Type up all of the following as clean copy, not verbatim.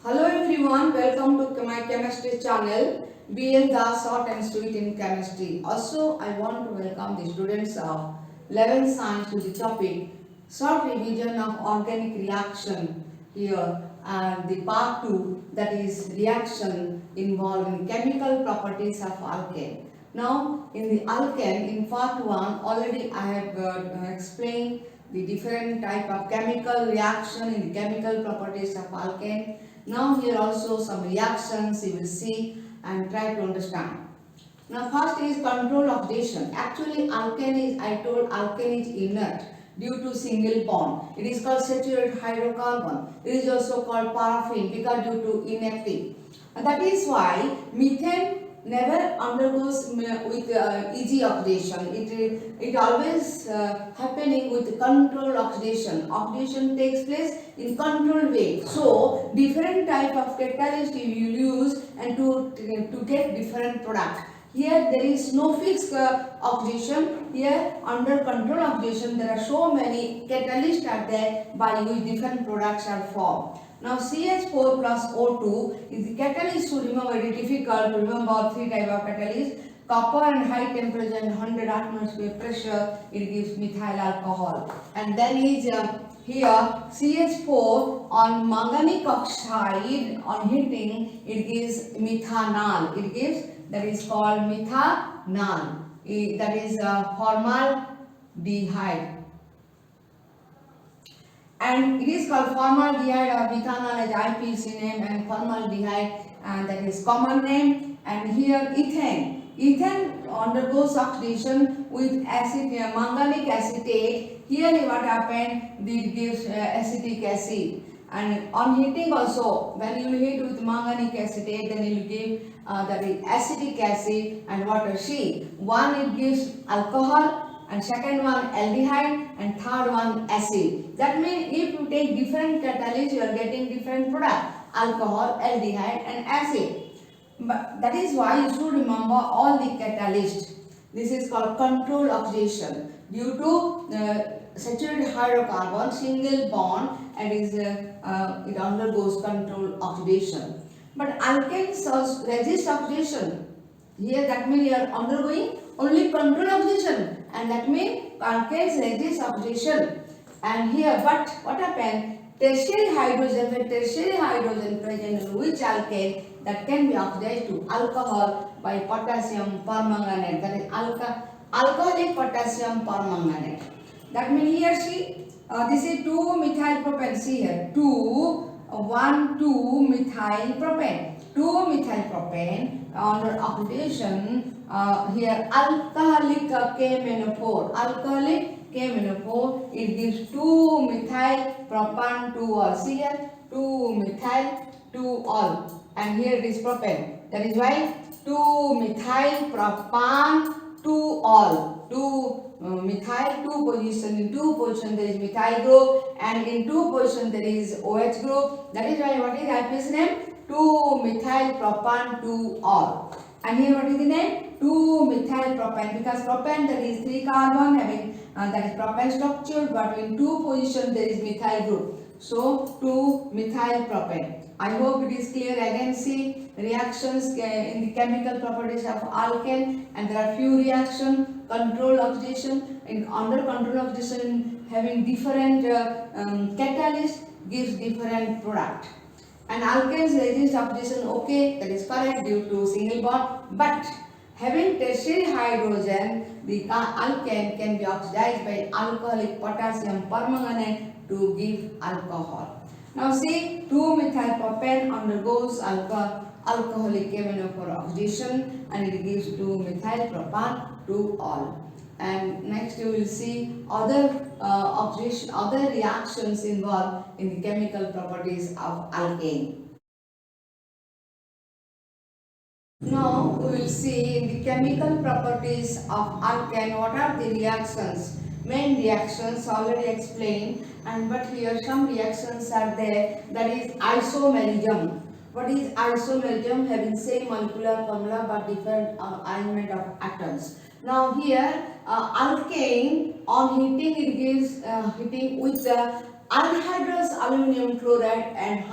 Hello everyone, welcome to my chemistry channel. BL Das Short and Sweet in Chemistry. Also, I want to welcome the students of 11th Science to the topic short revision of organic reaction here and the part 2, that is reaction involving chemical properties of alkane. Now, in the alkane, in part 1, already I have explained the different type of chemical reaction in the chemical properties of alkane. Now here also some reactions you will see and try to understand. Now first is control oxidation. Actually alkane is, I told alkane is inert due to single bond. It is called saturated hydrocarbon. It is also called paraffin because due to inactive. And that is why methane never undergoes with easy oxidation. It always happening with controlled oxidation. Oxidation takes place in controlled way. So different type of catalyst you will use and to get different product. Here there is no fixed oxidation. Here under control oxidation there are so many catalysts are there by which different products are formed. Now CH4 plus O2 is the catalyst to remember. Very difficult to remember three type of catalyst. Copper and high temperature and 100 atmosphere pressure, it gives methyl alcohol. And then is here CH4 on manganic oxide on heating, it gives methanol. It gives, that is called methanol. That is formaldehyde. And it is called formaldehyde or methanol as IPC name, and formaldehyde and that is common name. And here ethane. Ethane undergoes oxidation with acid, manganic acetate. Here what happened, it gives acetic acid. And on heating also, when you heat with manganic acetate, then you will give that is acetic acid and water. See, one it gives alcohol, and second one aldehyde, and third one acid. That means if you take different catalysts, you are getting different product: alcohol, aldehyde, and acid. But that is why you should remember all the catalysts. This is called controlled oxidation due to saturated hydrocarbon single bond, and it undergoes controlled oxidation. But alkanes resist oxidation. Here that means you are undergoing only controlled oxidation, and that means alkanes resist oxidation. And here, but what happened? Tertiary hydrogen, when tertiary hydrogen present in which alkane, that can be oxidized to alcohol by potassium permanganate. That is alcoholic potassium permanganate. That means here see, this is 2-methyl propane. See here, 2-methyl propane. 2-methyl propane under oxidation. Here alcoholic KMnO4. Alcoholic KMnO4, it gives 2-methyl propan 2-ol. See here, 2-methyl 2-ol, and here it is propane. That is why 2-methyl propan 2-ol. 2-methyl, 2 position, in 2 position there is methyl group, and in 2 position there is OH group. That is why what is IPS name? 2-methyl propan 2-ol. And here what is the name? 2-methyl propane, because propane there is 3 carbon having that is propane structure, but in 2 position there is methyl group. So 2-methyl propane. I hope it is clear. Again see reactions in the chemical properties of alkane, and there are few reactions. Control oxidation, in under control oxidation having different catalyst gives different product. And alkanes resist oxidation, okay, that is correct due to single bond, but having tertiary hydrogen, the alkane can be oxidized by alcoholic potassium permanganate to give alcohol. Now see, 2-methyl propane undergoes alcoholic KMnO4 oxidation, and it gives 2-methyl propan 2-ol. And next you will see other oxidation, other reactions involved in the chemical properties of alkane. Now we will see in the chemical properties of alkane what are the reactions. Main reactions already explained, and but here some reactions are there, that is isomerism. What is isomerism? Having same molecular formula but different alignment of atoms. Now here alkane on heating, it gives heating with anhydrous aluminum chloride and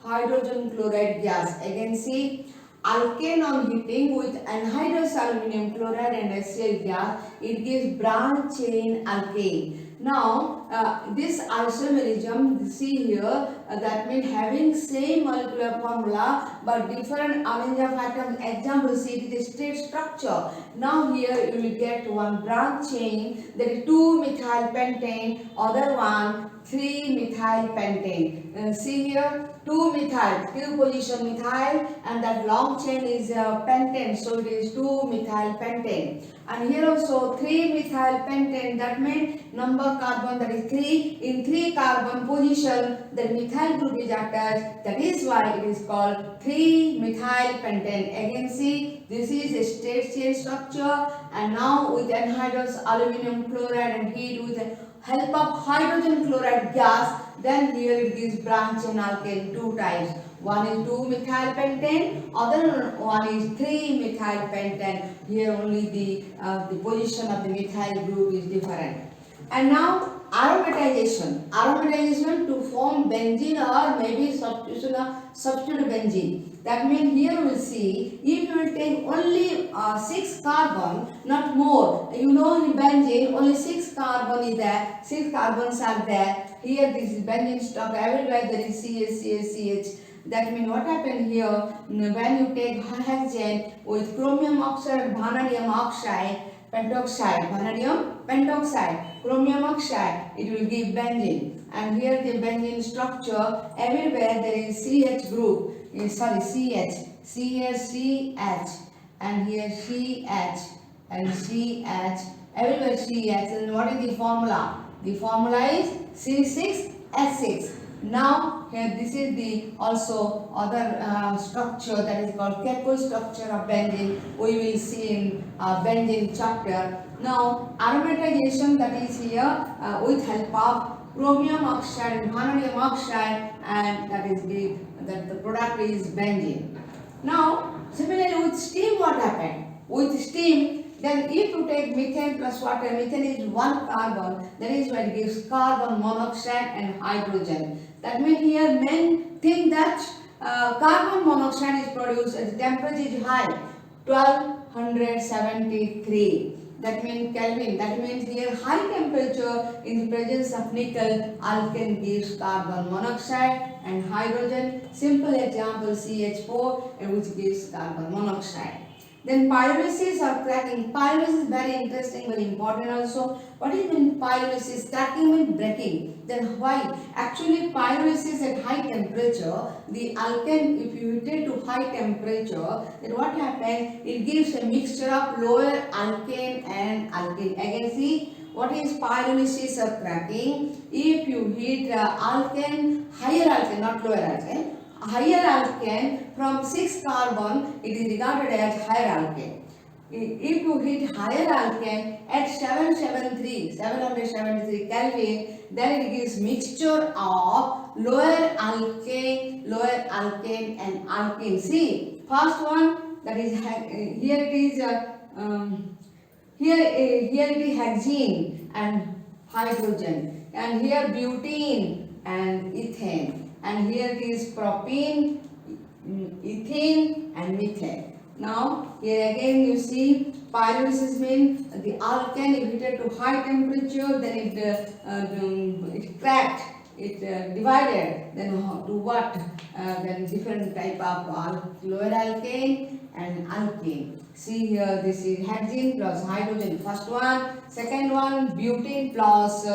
hydrogen chloride gas. Again see, alkane on heating with anhydrous aluminum chloride and HCl gas, it gives branch chain alkane. Now, this isomerism, see here, that means having same molecular formula but different arrange of atoms. Example, see, it is a straight structure. Now here you will get one branch chain, that is 2-methyl pentane, other one 3-methyl pentane. See here, 2-methyl, 2 position methyl, and that long chain is pentane, so it is 2-methyl pentane. And here also 3-methyl pentane, that means number carbon, that is 3. In 3 carbon position, the methyl group is attached. That is why it is called 3-methyl pentane. Again see, this is a straight chain structure, and now with anhydrous aluminum chloride and heat with the help of hydrogen chloride gas, then here it gives branch chain alkane, 2 types. One is 2-methyl pentane, other one is 3-methyl pentane. Here only the position of the methyl group is different. And now aromatization. Aromatization to form benzene or maybe substitution of substitute benzene. That means here we will see, if you will take only 6 carbon, not more. You know in benzene only 6 carbon is there, 6 carbons are there. Here this is benzene stock, everywhere there is CH, CH, CH. That means what happened here, when you take hexane with chromium oxide and vanadium oxide, pentoxide, vanadium pentoxide, chromium oxide, it will give benzene. And here the benzene structure, everywhere there is CH group, CH, CH, and here CH and CH, everywhere CH. And what is the formula? The formula is C6H6. Now here this is the also other structure, that is called Keppel structure of benzene. We will see in benzene chapter. Now aromatization, that is here with help of chromium oxide and vanadium oxide, and that is the product is benzene. Now similarly with steam, what happened? With steam, then if you take methane plus water, methane is 1 carbon, that is why it gives carbon monoxide and hydrogen. That means here men think that carbon monoxide is produced at the temperature is high, 1273. That means Kelvin. That means here high temperature in the presence of nickel, alkane gives carbon monoxide and hydrogen. Simple example CH4, which gives carbon monoxide. Then pyrolysis or cracking. Pyrolysis is very interesting, very important also. What is mean pyrolysis? Cracking means breaking. Then why? Actually pyrolysis at high temperature, the alkane, if you heat it to high temperature, then what happens? It gives a mixture of lower alkane and alkene. Again see, what is pyrolysis or cracking? If you heat alkane, higher alkane, not lower alkane, higher alkane from 6 carbon, it is regarded as higher alkane. If you heat higher alkane at 773 Kelvin, then it gives mixture of lower alkane and alkene. See, first one, that is here it is here it is hexene and hydrogen, and here butene and ethane. And here it is propene, ethane and methane. Now here again you see pyrolysis means the alkane is heated to high temperature, then it cracked, it divided, then to what? Then different type of lower alkane and alkene. See here, this is hexene plus hydrogen, first one. Second one, butene plus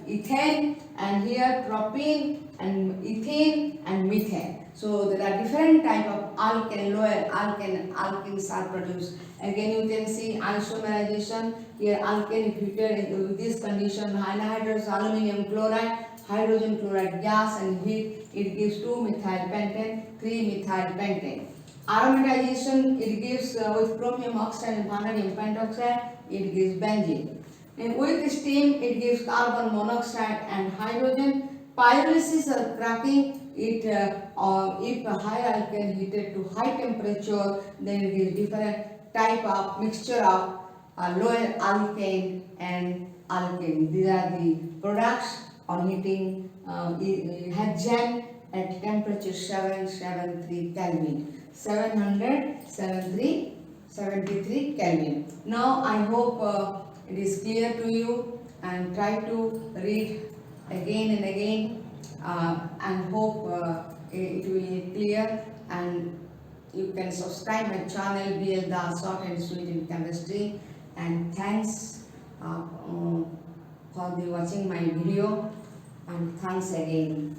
ethane, and here propene and ethane and methane. So there are different type of alkane, lower alkane and alkenes are produced. Again you can see isomerization. Here alkane is heated with this condition, anhydrous aluminum chloride, hydrogen chloride gas, and heat, it gives 2-methyl pentane, 3-methyl pentane. Aromatization, it gives with chromium oxide and vanadium pentoxide, it gives benzene. And with steam, it gives carbon monoxide and hydrogen. Pyrolysis or cracking, it if a high alkane heated to high temperature, then it gives different type of mixture of lower alkane and alkene. These are the products on heating hexane at temperature 773 Kelvin. 773 Kelvin. Now I hope it is clear to you, and try to read again and again, and hope it will be clear, and you can subscribe my channel BL Das Short and Sweet in Chemistry. And thanks for the watching my video, and thanks again.